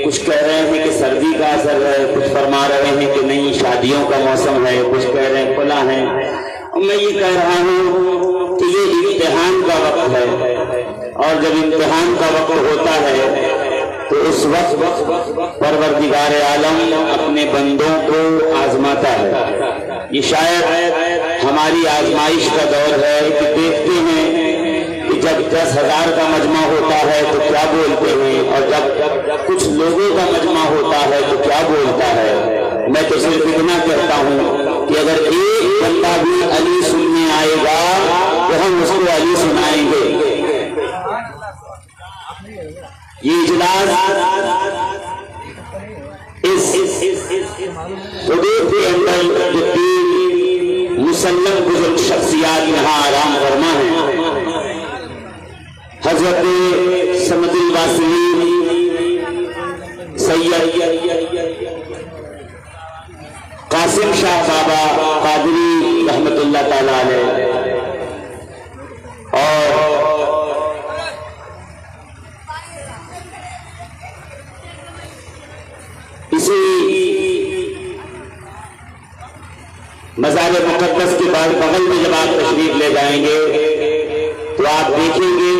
کچھ کہہ رہے ہیں کہ سردی کا اثر ہے، کچھ فرما رہے ہیں کہ نہیں شادیوں کا موسم ہے، کچھ کہہ رہے ہیں کھلا ہے. اور میں یہ کہہ رہا ہوں کہ یہ امتحان کا وقت ہے، اور جب امتحان کا وقت ہوتا ہے تو اس وقت پروردگار عالم اپنے بندوں کو آزماتا ہے. یہ شاید ہماری آزمائش کا دور ہے کہ دیکھتے ہیں کہ جب 10,000 کا مجمع ہوتا ہے تو کیا بولتے ہیں، اور جب کچھ لوگوں کا مجمع ہوتا ہے تو کیا بولتا ہے. میں تو صرف اتنا کہتا ہوں کہ اگر ایک بندہ بھی علی سننے آئے گا تو ہم اس کو علی سنائیں گے. یہ اجلاس اس حدود کے اندر جو 3 مسلم بزرگ شخصیات یہاں آرام فرما ہیں، حضرت سمد الواصلین سید قاسم شاہ بابا قادری رحمت اللہ تعالی علیہ، اور اسی مزار مقدس کے بغل میں جب آپ تشریف لے جائیں گے تو آپ دیکھیں گے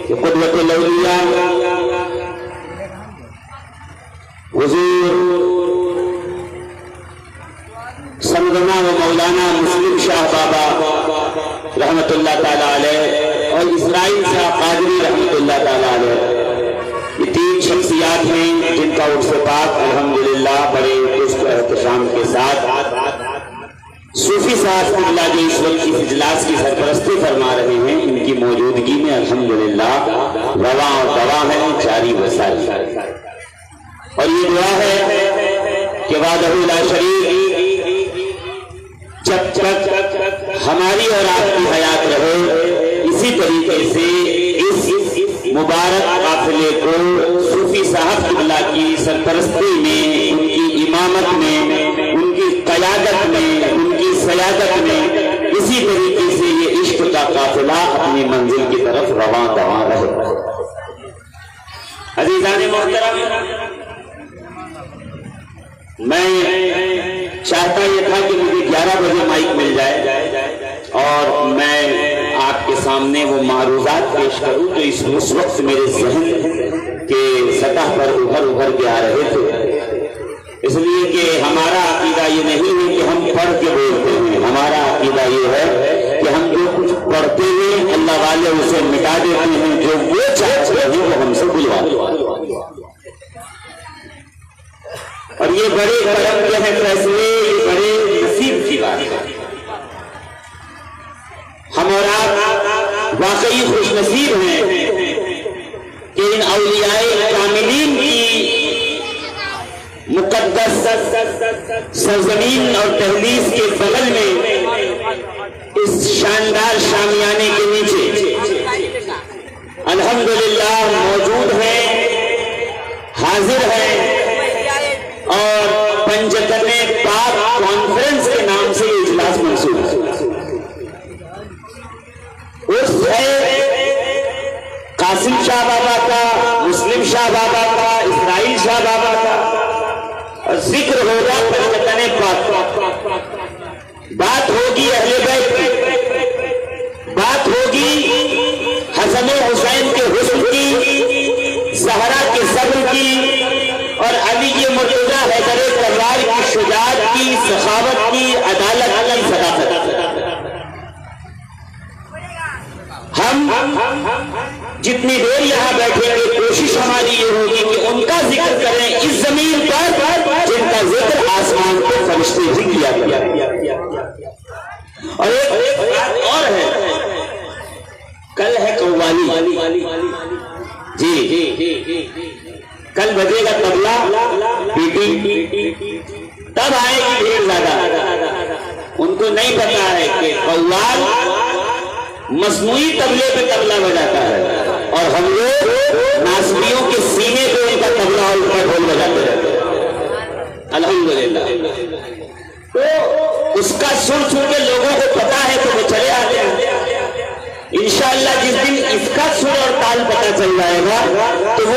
کہ قدوۃ الاولیاء حضور سمدنا و مولانا مسلم شاہ بابا رحمت اللہ تعالی علیہ اور اسرائیل شاہ قادری رحمت اللہ تعالی علیہ، یہ 3 شخصیات ہیں جن کا عرس پاک الحمدللہ بڑے عشق و احتشام کے ساتھ صوفی صاحب اللہ جو اس وقت اس اجلاس کی سرپرستی فرما رہے ہیں، ان کی موجودگی میں الحمدللہ رواں اور دواں ہے جاری وسائل. اور یہ دعا ہے کہ وحدہ لا شریک جب تک ہماری اور آپ کی حیات رہے اسی طریقے سے اس مبارک قافلے کو صوفی صاحب اللہ کی سرپرستی میں، ان کی امامت میں، ان کی قیادت میں، ان کی سیادت میں اسی طریقے سے یہ عشق کا قافلہ اپنی منزل کی طرف رواں دواں رہے. عزیزان محترم، میں چاہتا یہ تھا کہ مجھے 11 بجے مائک مل جائے اور میں آپ کے سامنے وہ معروضات پیش کروں جو اس وقت میرے ذہن کے سطح پر ابھر کے آ رہے تھے. اس لیے کہ ہمارا عقیدہ یہ نہیں ہے کہ ہم پڑھ کے بولتے ہیں، ہمارا عقیدہ یہ ہے کہ ہم جو کچھ پڑھتے ہیں اللہ والے اسے مٹا دیتے ہیں، جو وہ چاہتے ہیں وہ ہم سے بلواتے ہیں. اور یہ بڑے کرم کے ہیں فیصلے، یہ بڑے نصیب کی بات ہے. ہم اور آپ واقعی خوش نصیب ہیں کہ ان اولیاء کاملین کی مقدس سرزمین اور دہلیز کے بغل میں اس شاندار شامیانے کے نیچے الحمدللہ موجود ہیں، حاضر ہیں، اور پنجتن پاک کانفرنس کے نام سے یہ اجلاس منسوب ہے. اس ہے قاسم شاہ بابا کا، مسلم شاہ بابا کا، اسرائیل شاہ بابا کا، اور ذکر ہوگا پنجتن پاک. بات ہوگی اہل بیت کی، بات ہوگی حسن و حسین کے حسن کی، زہرا کے صبر کی، اور علی مرتضی حیدر کرار کی شجاعت کی، سخاوت کی، عدالت کی، صداقت کی. ہم جتنی دیر یہاں بیٹھیں گے کوشش ہماری یہ ہوگی کہ ان کا ذکر کریں اس زمین پر جن کا ذکر آسمان کو فرشتے ہی کیا گیا. اور ایک بات اور ہے، کل ہے قوالی. جی کل بجے گا طبلہ پیٹی، تب آئے گی ڈھیر زیادہ. ان کو نہیں پتا ہے کہ قوال مصنوعی طبلے پہ طبلہ بجاتا ہے اور ہم لوگ ناصبیوں کے سینے پہ ان کا طبلہ اور ان کا ڈھول بجاتے رہتے ہیں الحمدللہ. تو اس کا سن کے لوگوں کو پتا ہے تو وہ چلے آتے ہیں. انشاءاللہ جس دن اس کا سر اور تال پتہ چل جائے گا تو وہ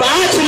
5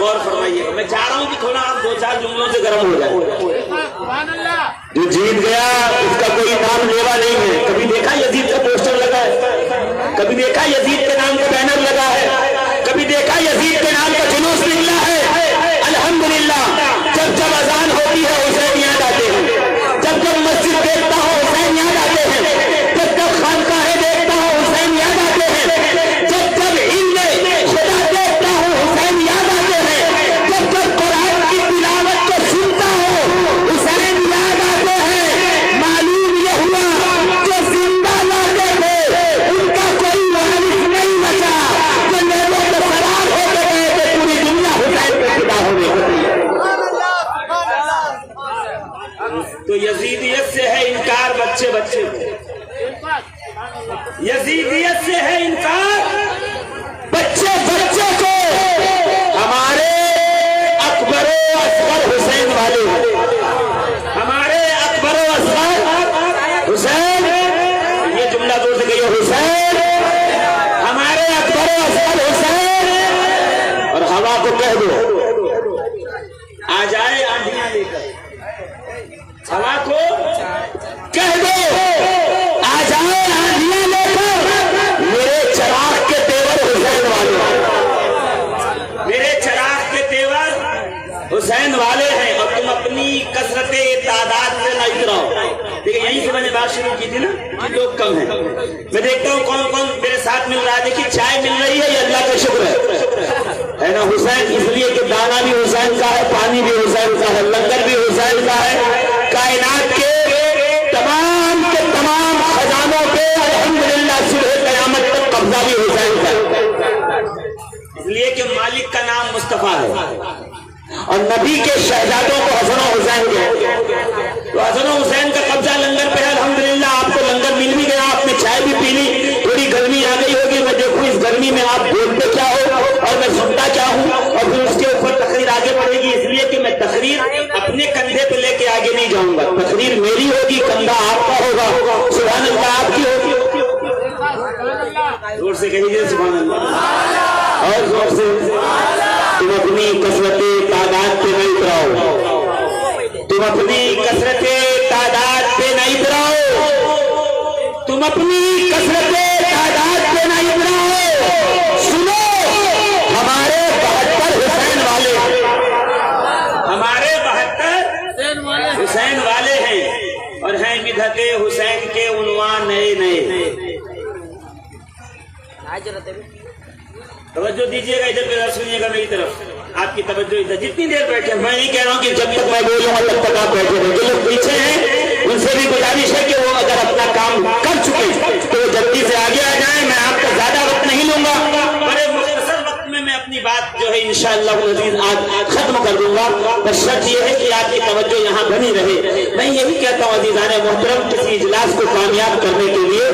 غور فرمائیے. میں چاہ رہا ہوں کہ تھوڑا آپ 2-4 جملوں سے گرم ہو جائے. جو جیت گیا اس کا کوئی نام لیوا نہیں ہے. کبھی دیکھا یزید کا پوسٹر لگا ہے؟ کبھی دیکھا یزید کے نام کا بینر لگا ہے؟ کبھی دیکھا یزید کے نام کا جلوس نکلا ہے؟ الحمدللہ جب جب اذان ہوتی ہے حسین یاد آتے ہیں. جب جب مسجد دیکھتا ہوں حسین یاد آتے ہیں. جب جب خانقاہیں دیکھتا ہوں حسین یاد آتے ہیں. جب جب علم خدا دیکھتا ہوں حسین یاد آتے ہیں. جب جب قرآن کی تلاوت کو سنتا ہوں حسین یاد آتے ہیں. معلوم یہ ہوا جو زندہ لاتے تھے ان کا کوئی وارث نہیں بچا. جو لوگوں کو فرار ہو گئے تھے پوری دنیا حسین پہ فدا ہو گئی. تو یزیدیت سے ہے انکار بچے بچے کو. یزیدیت سے ہے انکار بچے بچے کو. ہمارے اکبر و اصغر حسین والے, ہمارے اکبر و اصغر حسین, یہ جملہ دور سے گئی حسین, ہمارے اکبر و اصغر حسین. اور ہوا کو کہہ دو آ جائے آندھیاں لے کر. ہوا کو کہہ دو آ جائے آندھیاں لے کر. میرے چراغ کے تیور حسین والے, میرے چراغ کے تیور حسین والے ہیں. اور تم اپنی کثرت تعداد سے نہ اتراؤ. دیکھیں یہیں سے میں نے بات شروع کی تھی نا کہ لوگ کم ہیں. میں دیکھتا ہوں کون کون میرے ساتھ مل رہا ہے. دیکھیے چائے مل رہی ہے یہ اللہ کا شکر ہے نا. حسین اس لیے کہ دانا بھی حسین کا ہے, پانی بھی حسین کا ہے, لنگر بھی حسین کا ہے. کائنات کے تمام خزانوں پہ الحمدللہ صبح قیامت تک قبضہ بھی حسین کا ہے. اس لیے کہ مالک کا نام مصطفیٰ ہے اور نبی کے شہزادوں کو حسن و حسین کہتے ہیں. تو حسن و حسین کا قبضہ لنگر پہ ہے الحمدللہ. آپ کو لنگر مل بھی گیا, آپ نے چائے بھی پی لی. تھوڑی گرمی آ گئی ہوگی, میں دیکھوں اس گرمی میں آپ بولتے کیا ہو اور میں سنتا کیا ہوں. اور پھر اس کے اوپر تقریر آگے بڑھے گی. اس لیے کہ میں تقریر اپنے کندھے پہ لے کے آگے نہیں جاؤں گا. تقریر میری ہوگی, کندھا آپ کا ہوگا. سبحان اللہ آپ کی ہوگی. زور سے کہیے سبحان اللہ, اور زور سے. تم اپنی کثرت تعداد پہ نہیں اتراؤ, تم اپنی کثرت تعداد پہ نہیں اتراؤ, تم اپنی کثرت تعداد پہ نہیں اتراؤ. سنو ہمارے 72 حسین والے, ہمارے 72 حسین والے ہیں. اور ہیں مدحت حسین کے عنوان نئے نئے. توجہ دیجیے گا, ادھر میرا سنیے گا میری طرف. آپ کی توجہ ادھر. جتنی دیر بیٹھے, میں نہیں کہہ رہا ہوں کہ جب تک میں بولوں گا تب تک آپ بیٹھے رہے. جو لوگ پیچھے ہیں ان سے بھی گزارش ہے کہ وہ اگر اپنا کام کر چکے تو وہ جلدی سے آگے آ جائیں. میں آپ کا زیادہ وقت نہیں لوں گا. بڑے مختصر وقت میں اپنی بات جو ہے انشاءاللہ العزیز آج ختم کر دوں گا. بس شرط یہ ہے کہ آپ کی توجہ یہاں بنی رہے. میں یہی کہتا ہوں عزیزان محترم, کسی اجلاس کو کامیاب کرنے کے لیے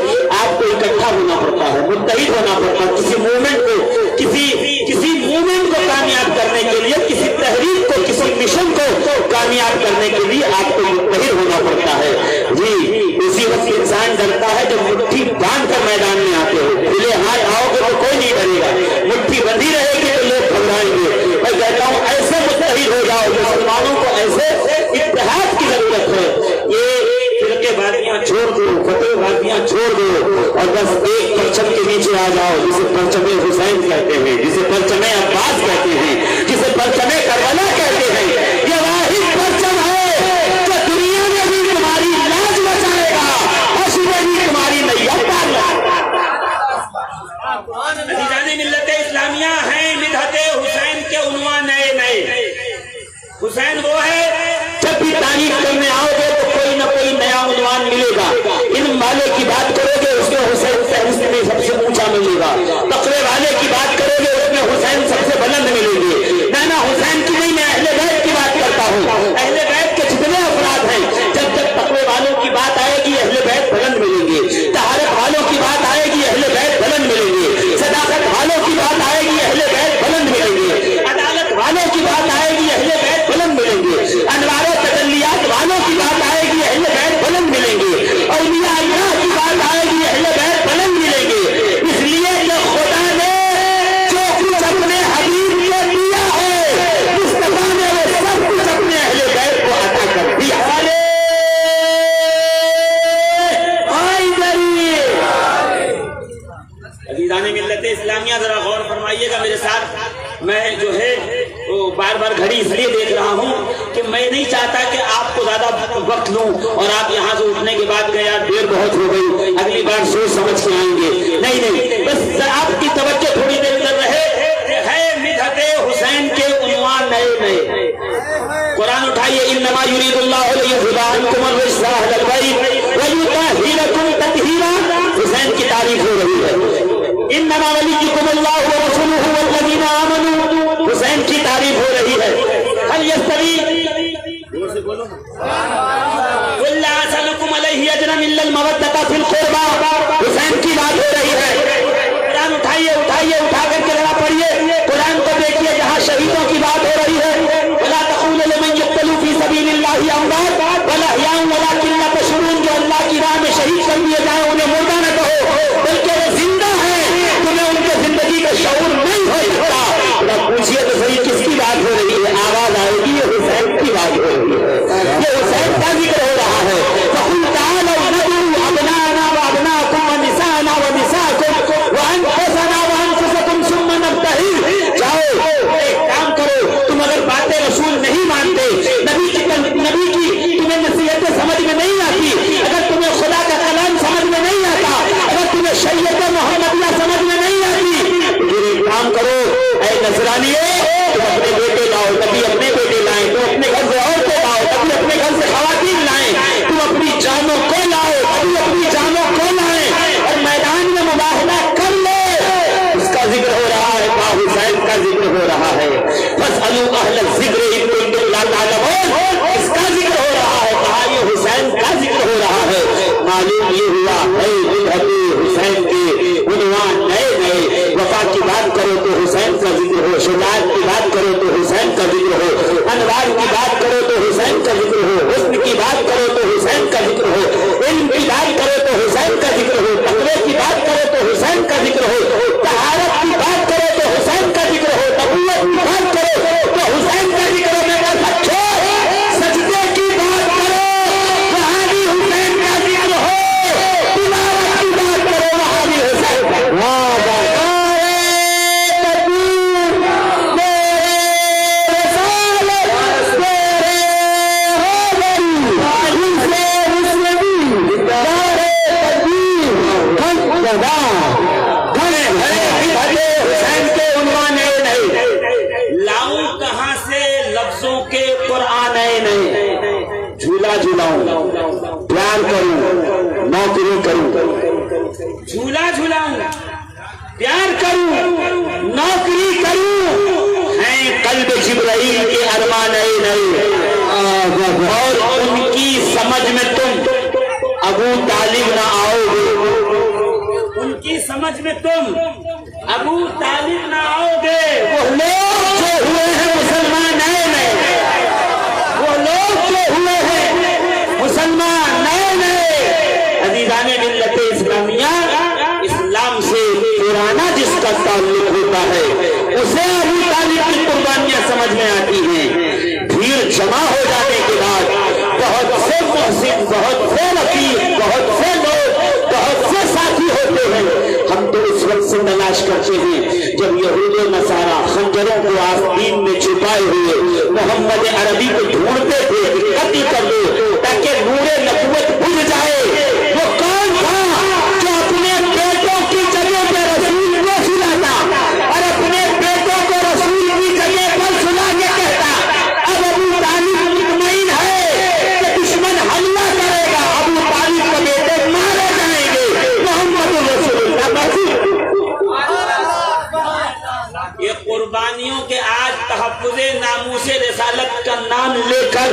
آپ کو اکٹھا ہونا پڑتا ہے, متحد ہونا پڑتا ہے. کسی موومنٹ کو کامیاب کرنے کے لیے, کسی تحریک کو, کسی مشن کو کامیاب کرنے کے لیے آپ کو متحد ہونا پڑتا ہے. جی اسی وقت انسان ڈرتا ہے جب مٹھی باندھ کر میدان میں آتے ہو. کھلے ہاتھ آؤ گے تو کوئی نہیں ڈرے گا. مٹھی بندھی رہے گی تو لوگ گھبرائیں گے. میں کہتا ہوں ایسے متحد ہو جاؤ. مسلمانوں کو ایسے اتحاد کی ضرورت ہے. یہ فرقے بازیاں چھوڑ دو, فتح بازیاں چھوڑ دو اور بس ایک پرچم کے نیچے آ جاؤ, جسے پرچم حسین کہتے ہیں, جسے پرچم عباس کہتے ہیں, جسے پرچم کربلا کہتے ہیں. یہ واحد پرچم ہے جو دنیا میں بھی تمہاری لاج بچائے گا اور صبح بھی تمہاری نیا پار لائے گا. عزیزان ملت اسلامیہ ہیں مدحت حسین کے عنوان نئے نئے. حسین وہ ہے جب بھی تعریف کرنے آؤ گے تو کوئی نہ کوئی نیا عنوان ملے گا. علم والے کی بات کرو گے اس میں حسین فہرست میں سب سے اونچا ملے گا. تقوی والے کی بات کرو گے اس میں حسین سب سے بڑا میں جو ہے وہ بار بار گھڑی اس لیے دیکھ رہا ہوں کہ میں نہیں چاہتا کہ آپ کو زیادہ وقت لوں اور آپ یہاں سے اٹھنے کے بعد کہ یار دیر بہت ہو گئی، اگلی بار سوچ سمجھ کے آئیں گے. نہیں، بس آپ کی توجہ تھوڑی دیر کر رہے ہے مدحت حسین کے عنوان نئے. قرآن اٹھائیے، انما یرید اللہ لیذھب عنکم الرجس اہل البیت ویطہرکم تطہیرا. حسین کی تعریف ہو رہی ہے. انما ولیکم اللہ ورسولہ والذین آمنوا. حسین کی تعریف ہو رہی ہے. هل یستوی قل لا اسألکم علیہ اجرا الا المودۃ فی القربى. حسین کی بات ہو رہی ہے. قرآن اٹھائیے اٹھا کر کے ذرا پڑھیے قرآن کو، دیکھیے جہاں شہیدوں کی بات ہو رہی ہے. ولا تقولوا لمن يقتل في سبيل الله اموات بل احياء ولكن لا تشعرون. جو اللہ کی راہ میں شہید کر دیے جائیں انہیں مردہ نہ کہو بلکہ وہ زندہ ہیں، تمہیں ان کے زندگی کا شعور نہیں ہو سکتا. پوچھئے تو صحیح کس کی بات ہو رہی ہے؟ آواز آئے گی یہ حسین کی بات ہو رہی ہے. یہ حسین کا ذکر ہو رہا ہے. فقل تعالوا ندعو ابناءنا وابناءکم ونساءنا ونساءکم وانفسنا وانفسکم ثم نبتہل. جاؤ ایک کام کرو، تم اگر باتیں رسول نہیں مانتے، نبی کی تمہیں نصیحتیں سمجھ میں نہیں آتی، اگر تمہیں خدا کا کلام سمجھ میں نہیں آتا، اگر تمہیں شریعت محمدیہ سمجھ میں نہیں آتی، پھر ایک کام کرو اے نصرانیے، تم اپنے بیٹے لاؤ، کبھی اپنے بیٹے لائیں، تم اپنے گھر سے عورتیں لاؤ، کبھی اپنے گھر سے خواتین لائیں، تم اپنی جانوں کو لاؤ، کبھی اپنی جانوں کو لائیں اور میدان میں مباہلہ کر لو. اس کا ذکر ہو رہا ہے، حسین کا ذکر ہو رہا ہے. فاسألوا اہل الذکر ان کنتم لا تعلمون. اس کا ذکر ہو رہا ہے، کہا یہ حسین کا ذکر ہو رہا ہے. معلوم یہ ہوا ہے مدحت حسین کے عنوان نئے. وفا کی بات کرو تو حسین کا ذکر ہو، شجاعت کی بات کرو تو حسین کا ذکر ہو، انوار کی بات کرو تو حسین کا ذکر ہو، حسن کی بات کرو تو حسین کا ذکر ہو، علم کی بات کرو تو حسین کا ذکر ہو، تقوی کی بات کرو تو حسین کا ذکر ہو، طہارت کی بات کرو تو حسین کا ذکر ہو، نبوت کی بات کرو تو حسین کا ذکر ہو. میرا بچوں سجدے کی بات کرو وہاں بھی حسین کا ذکر ہو، تلاوت کی بات کرو وہاں بھی حسین کا. حسین کے عنوان لاؤں کہاں سے لفظوں کے قرآن نئے. جھولا جھولاؤں، پیار کروں، نوکری کروں. جھولا جھولاؤں، پیار کروں، نوکری کروں، ہیں قلب جبرائیل کے ارمان نئے. اور ان کی سمجھ میں تم ابو طالب نہ آؤ گے. ان کی سمجھ میں تم ابو طالب نہ آؤ گے. وہ لوگ جو ہوئے ہیں مسلمان نئے، وہ لوگ جو ہوئے ہیں مسلمان نئے. عزیزان ملت اسلامیہ، اسلام سے پرانا جس کا تعلق ہوتا ہے اسے ابو طالب کی قربانیاں سمجھ میں آتی ہیں. بھیڑ جمع ہو جانے کے بعد بہت سے محسن، بہت سے وکیل، بہت سے لوگ، بہت سے ساتھی ہوتے ہیں. ہم تو اس وقت سے تلاش کرتے ہیں جب یہود و نصارا خنجروں کو آستین میں چھپائے ہوئے محمد عربی کو ڈھونڈتے تھے کہ قتل کر دو تاکہ نور نبوت بجھ جائے. وہ کون تھا جو اپنے بیٹوں کی جگہ پہ رسول کو سلاتا اور اپنے بیٹوں کو رسول کی جگہ پر سلا کے کہتا اب ابو طالب مطمئن ہے کہ دشمن حملہ کرے گا، ابو طالب کے بیٹے مارے جائیں گے، محمد رسول اللہ محفوظ. یہ قربانیوں کے آج تحفظ ناموس رسالت کا نام لے کر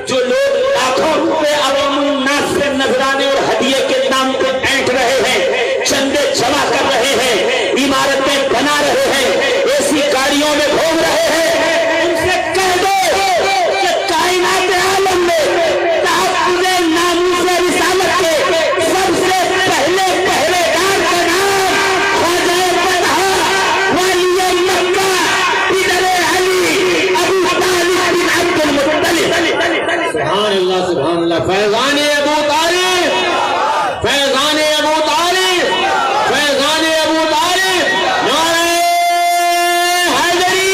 جو لوگ لاکھوں روپے عوام الناس سے نذرانے اور ہدیے کے نام پہ اینٹ رہے ہیں، چندے جمع کر رہے ہیں، عمارتیں بنا رہے ہیں، ایسی گاڑیوں میں گھوم رہے ہیں، ان سے کہہ دو کہ کائنات عالم میں تحفظ ناموس رسالت کے سب سے پہلے پہریدار کا نام خواجہ بطحہ والی مکہ پدر علی ابو طالب بن عبد المطلب. سبحان اللہ، سبحان اللہ. فیضان ابو طالب، فیضان ابو طالب، فیضان ابو طالب. نعرہ حیدری،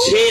6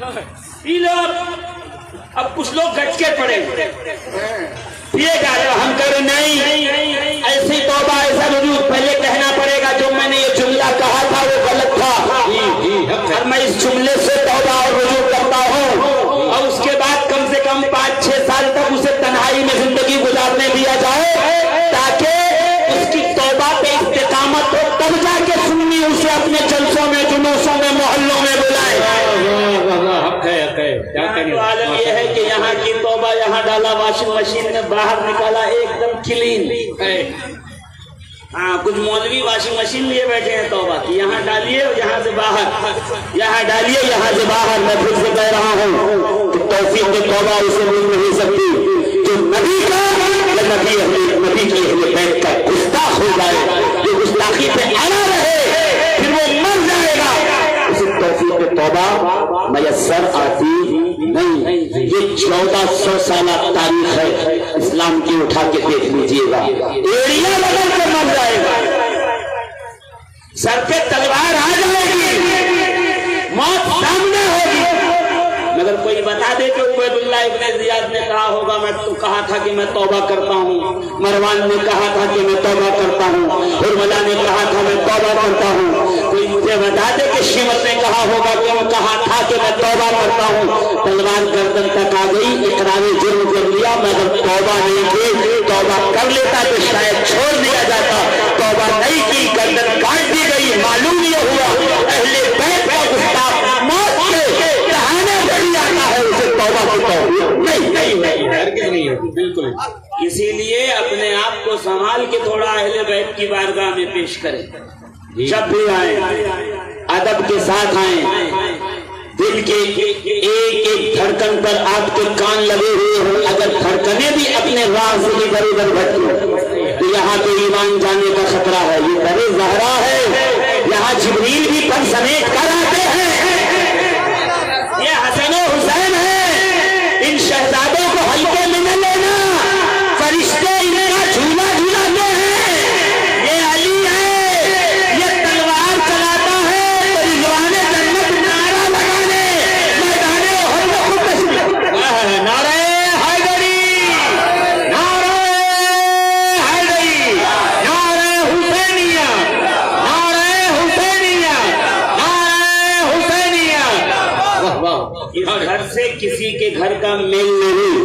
پی لو اب کچھ لوگ گھٹ کے پڑے پیے جا رہے ہم کہہ رہے نہیں ایسی توبہ ایسا رجوع پہلے کہنا پڑے گا جو میں نے یہ جملہ کہا تھا وہ غلط تھا اور میں اس جملے سے توبہ اور رجوع کرتا ہوں اور اس کے بعد کم سے کم 5-6 سال تک اسے تنہائی میں زندگی گزارنے دیا جائے تاکہ اس کی توبہ پہ استقامت ہو تب جا کے سنی اسے اپنے جلسوں میں جلوسوں میں محلوں میں بلائے عالم یہ ہے کہ یہاں کی توبہ یہاں ڈالا واشنگ مشین میں باہر نکالا ایک دم کلین ہاں کچھ مولوی واشنگ مشین لیے بیٹھے ہیں توبہ کی یہاں ڈالیے اور یہاں سے باہر یہاں ڈالیے یہاں سے باہر میں پھر سے کہہ رہا ہوں کہ توفیق توبہ اسے مل نہیں سکتی جو نبی کا نبی کی اہل بیت کا گستاخ ہو جائے جو گستاخی پہ اڑا رہے پھر وہ مر جائے گا اسے توفیق توبہ میسر آتی نہیں یہ 1400 سالہ تاریخ ہے اسلام کی اٹھا کے دیکھ لیجئے گا ایڑیاں لگا کے مر جائے گا سر پہ تلوار آ جائے گی موت سامنے ہوگی مگر کوئی بتا دے کہ عبید اللہ ابن زیاد نے کہا ہوگا میں تو کہا تھا کہ میں توبہ کرتا ہوں مروان نے کہا تھا کہ میں توبہ کرتا ہوں حرملہ نے کہا تھا میں توبہ کرتا ہوں کوئی مجھے بتا دے کہ شیمت نے کہا ہوگا کہ وہ کہا تھا کہ میں توبہ کرتا ہوں تلوار گردن تک آ گئی اقرار جرم کر لیا مگر توبہ نہیں کی توبہ کر لیتا تو شاید چھوڑ دیا جاتا توبہ نہیں کی گردن کاٹ دی گئی معلوم یہ ہوا اہل بیت کا گستاخ موت کے کہانے بڑی آتا ہے اسے توبہ کی توفیق نہیں بالکل اسی لیے اپنے آپ کو سنبھال کے تھوڑا اہل بیت کی بارگاہ میں پیش کریں جب بھی آئیں ادب کے ساتھ آئیں دل کے ایک ایک دھڑکن پر آپ کے کان لگے ہوئے ہوں اگر دھڑکنے بھی اپنے راہ سے ادھر ادھر بھٹکیں تو یہاں تو ایمان جانے کا خطرہ ہے یہ در زہرا ہے یہاں جبریل بھی پر سمیٹ کر آتے ہیں یہ حسن و حسین ہے ان شہزادوں کو ہلکے میں نہ لینا فرشتے ان کا جھولا جھولاتے ہیں یہ علی ہے یہ تلوار چلاتا ہے تو رضوان جنت نعرہ لگانے میدان احد میں خود تشریف نعرہ حیدری نعرہ حیدری نعرہ حسینیہ نعرہ حسینیہ نعرہ حسینیہ اس گھر سے کسی کے گھر کا میل نہیں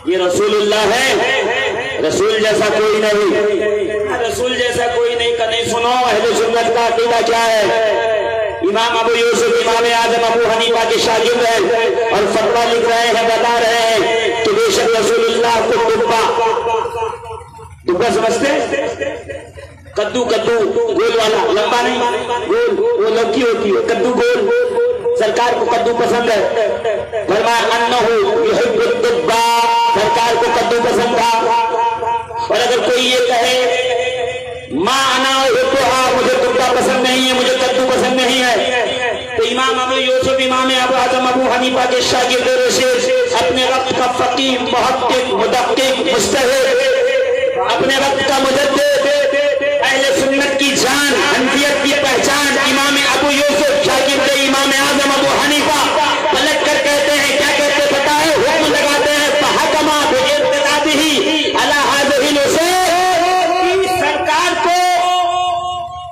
یہ رسول اللہ ہے رسول جیسا کوئی نہیں رسول جیسا کوئی نہیں کہ نہیں سنو اہل سنت کا عقیدہ کیا ہے امام ابو یوسف امام اعظم ابو حنیفہ کے شاگرد ہیں اور فتویٰ لکھ رہے ہیں بتا رہے ہیں کہ بے شک رسول اللہ کو ڈبا سمجھتے کدو کدو گول والا لمبا نہیں گول وہ لوکی ہوتی ہے کدو گول سرکار کو کدو پسند ہے فرمایا انہو یحب الدبا سرکار کو کدو پسند تھا اور اگر کوئی یہ کہے ما انا احبھا مجھے دبا پسند نہیں ہے مجھے کدو پسند نہیں ہے تو امام ابو یوسف امام ابو اعظم ابو حنیفہ کے شاگرد رشید اپنے وقت کا فقیہ محقق مدقق مجتہد اپنے وقت کا مجدد اہل سنت کی جان حنفیت کی پہچان امام ابو یوسف شاگرد امام اعظم ابو حنیفہ پلٹ کر کہتے ہیں کیا کہتے پتا ہے حکم لگاتے ہیں فحکما باقتدائہ علی هذه الاصول سرکار کو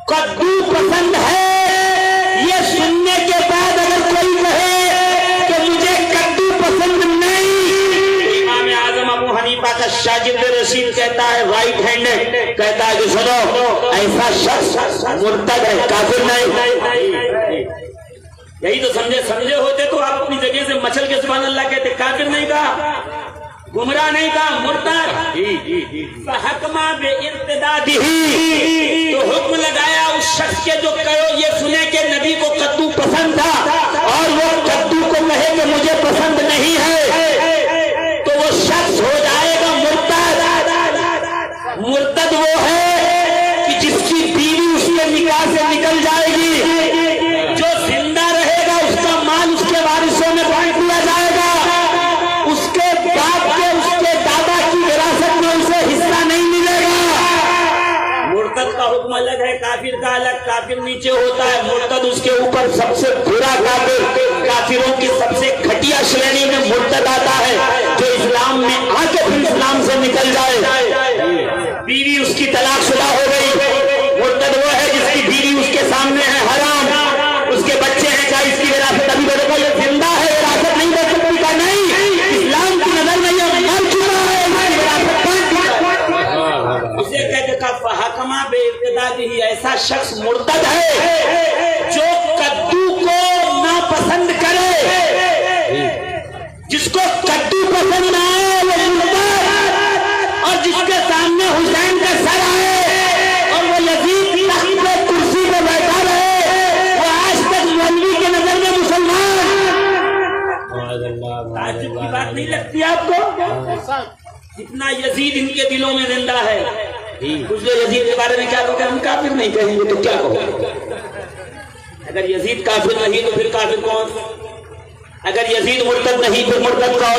کدو پسند ہے یہ سننے کے بعد اگر کوئی کہے کہ مجھے کدو پسند نہیں امام اعظم ابو حنیفہ کا شاگرد رشید کہتا ہے رائٹ ہینڈ کہتا ہے کہ سنو ایسا شخص مرتد ہے کافر نہیں یہی تو سمجھے ہوتے تو آپ اپنی جگہ سے مچل کے سبحان اللہ کہتے کافر نہیں کہا گمراہ نہیں کہا مرتد فحکما باقتدائہ تو حکم لگایا اس شخص کے جو کہو یہ سنے کہ نبی کو کدو پسند تھا اور وہ کدو کو کہے کہ مجھے پسند نہیں ہے تو وہ شخص ہو جائے گا مرتد مرتد وہ ہے کہ جس کی بیوی اس کے نکاح سے نکل جائے گی جو زندہ رہے گا اس کا مال اس کے وارثوں میں بانٹ دیا جائے گا اس کے باپ کے اس کے دادا کی وراثت میں اسے حصہ نہیں ملے گا مرتد کا حکم الگ ہے کافر کا والا کافر نیچے ہوتا ہے، مرتد اس کے اوپر سب سے برا کافر، کافروں کی سب سے گھٹیا شریانی میں مرتد آتا ہے، جو اسلام میں آ کے پھر اسلام سے نکل جائے۔ بیوی اس کی طلاق شدہ ہو گئی، مرتد وہ ہے جس کی بیوی اس کے سامنے ہے حرام، اس کے بچے ہیں، کیا اس کی وراثت ابھی بڑے گا؟ یہ زندہ ہے، وراثت نہیں دے سکتی کا نہیں، اسلام کی نظر میں یہ مر چکا ہے، اس کی وراثت بن چکا ہے۔ اسے کہتے کہ فحکما بے ارتداد ہی، ایسا شخص مرتد ہے جو کدو کو ناپسند کرے، جس کو کدو پسند نہ آئے وہ مرتد، اور جس کے سامنے حسین کا سر آئے اور وہ یزید تخت پہ کرسی پہ بیٹھا رہے، وہ آج تک مولوی کے نظر میں مسلمان۔ تعجب کی بات نہیں لگتی آپ کو؟ اتنا یزید ان کے دلوں میں زندہ ہے۔ کچھ لوگ یزید کے بارے میں کیا کہتے ہیں؟ ہم کافر نہیں کہیں گے تو کیا کہو؟ اگر یزید کافر نہیں تو پھر کافر کون؟ اگر یزید مرتد نہیں پھر مرتد کون؟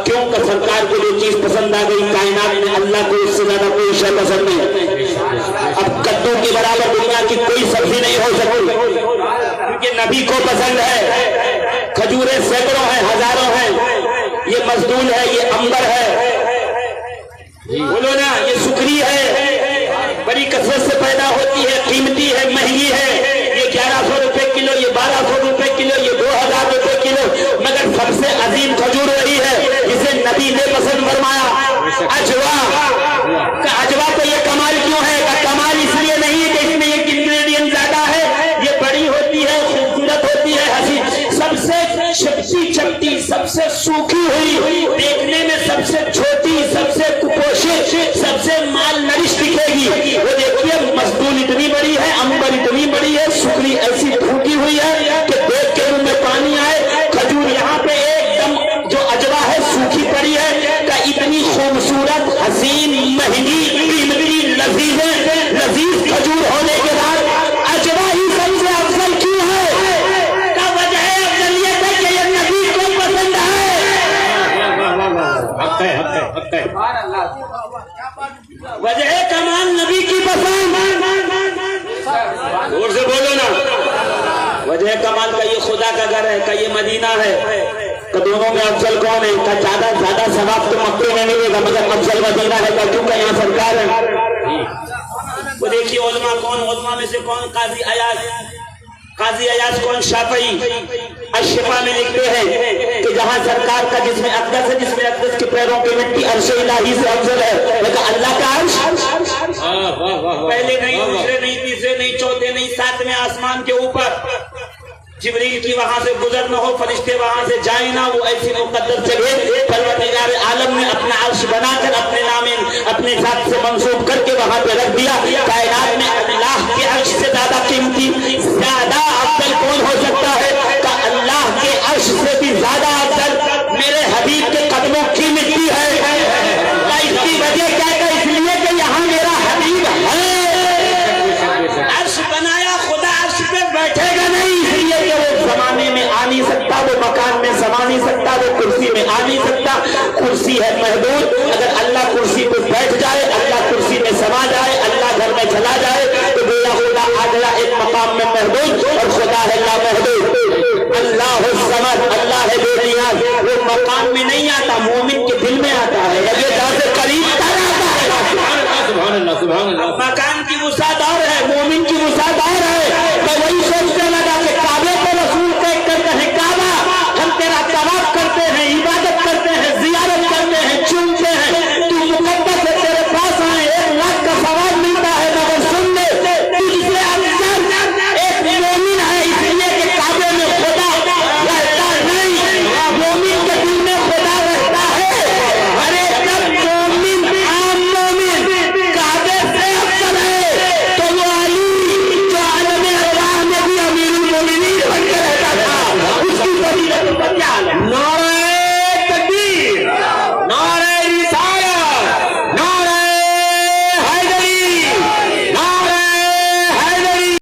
کیوں کہ سرکار کو جو چیز پسند آ گئی کائنات میں، اللہ کو اس سے زیادہ کوئی شے پسند نہیں۔ اب کدو کے برابر دنیا کی کوئی سبزی نہیں ہو سکتی، کیونکہ نبی کو پسند ہے۔ کھجوریں سینکڑوں ہیں، ہزاروں ہیں، یہ مزدون ہے، یہ امبر ہے، بولو نا، یہ سکری ہے، بڑی کثرت سے پیدا ہوتی ہے، قیمتی ہے، مہنگی ہے، یہ 1100 روپے کلو، یہ 1200 روپے کلو، یہ 2000 روپے کلو، مگر سب سے عظیم کھجور وہی ہے جسے نبی نے پسند فرمایا، اجوا۔ اجوا تو یہ کمال کیوں ہے؟ کمال اس لیے نہیں کہ اس میں ایک انگریڈینٹ زیادہ ہے، یہ بڑی ہوتی ہے، خوبصورت ہوتی ہے، حسین، سب سے چپٹی چپٹی، سب سے سوکھی ہوئی، دیکھنے میں سب سے چھوٹی، سب سے کپوشش، سب سے مال نرش دکھے گی۔ وہ دیکھیے مزدون اتنی بڑی ہے، امبر اتنی بڑی ہے، سکری ایسی پھوٹی ہوئی ہے کہ دیکھ کے منہ میں پانی آئے۔ کھجور یہاں پہ ایک دم جو اجوا ہے سوکھی پڑی ہے، کہ اتنی خوبصورت، حسین، مہنگی، قیمتی، لذیذ کھجور ہونے کے بعد اجوا ہی سب سے افضل کیوں ہے؟ کا وجہ افضلیت ہے کہ یہ نبی کو پسند ہے۔ وجہ کمال نبی کی پسند، زور سے بولو نا۔ وجہ کمال کا یہ خدا کا گھر ہے، کہ یہ مدینہ ہے، کہ دونوں میں افضل کون ہے؟ کہ زیادہ ثواب تو مکے میں ملے گا، مگر افضل مدینہ ہے، کیونکہ یہاں سرکار ہے۔ وہ دیکھیے علماء کون، علماء میں سے کون؟ قاضی ایاز کون؟ شافعی۔ الشفا میں لکھتے ہیں کہ جہاں سرکار کا جسم اقدس ہے، جسم اقدس کے پیروں کی مٹی عرش الہی سے افضل ہے، لیکن اللہ کا عرش پہلے نہیں، دوسرے نہیں، تیسرے نہیں، چوتھے نہیں، ساتویں آسمان کے اوپر، جبریل کی وہاں سے گزر نہ ہو، فرشتے وہاں سے جائیں نہ، وہ ایسی مقدس جگہ پروردگار عالم نے اپنا عرش بنا کر اپنے نام اپنے ذات سے منسوب کر کے وہاں پہ رکھ دیا۔ کائنات میں اللہ کے عرش سے زیادہ قیمتی، زیادہ افضل کون ہو سکتا ہے؟ کہ اللہ کے عرش سے بھی زیادہ افضل میرے حبیب کے قدموں کی مٹی ہے۔ اس کی وجہ کیا ہے؟ اس لیے کہ یہاں میرا حبیب ہے۔ عرش بنایا، خدا عرش پہ بیٹھے گا نہیں، اس لیے کہ وہ زمانے میں آ نہیں سکتا، وہ مکان میں سما نہیں سکتا، وہ کرسی میں آ نہیں سکتا، کرسی ہے محدود۔ اگر اللہ کرسی پہ بیٹھ جائے، اللہ کرسی میں سما جائے، اللہ گھر میں چلا جائے، تو گویا خدا آ گیا ایک مقام میں محدود، اور خدا ہے لا محدود۔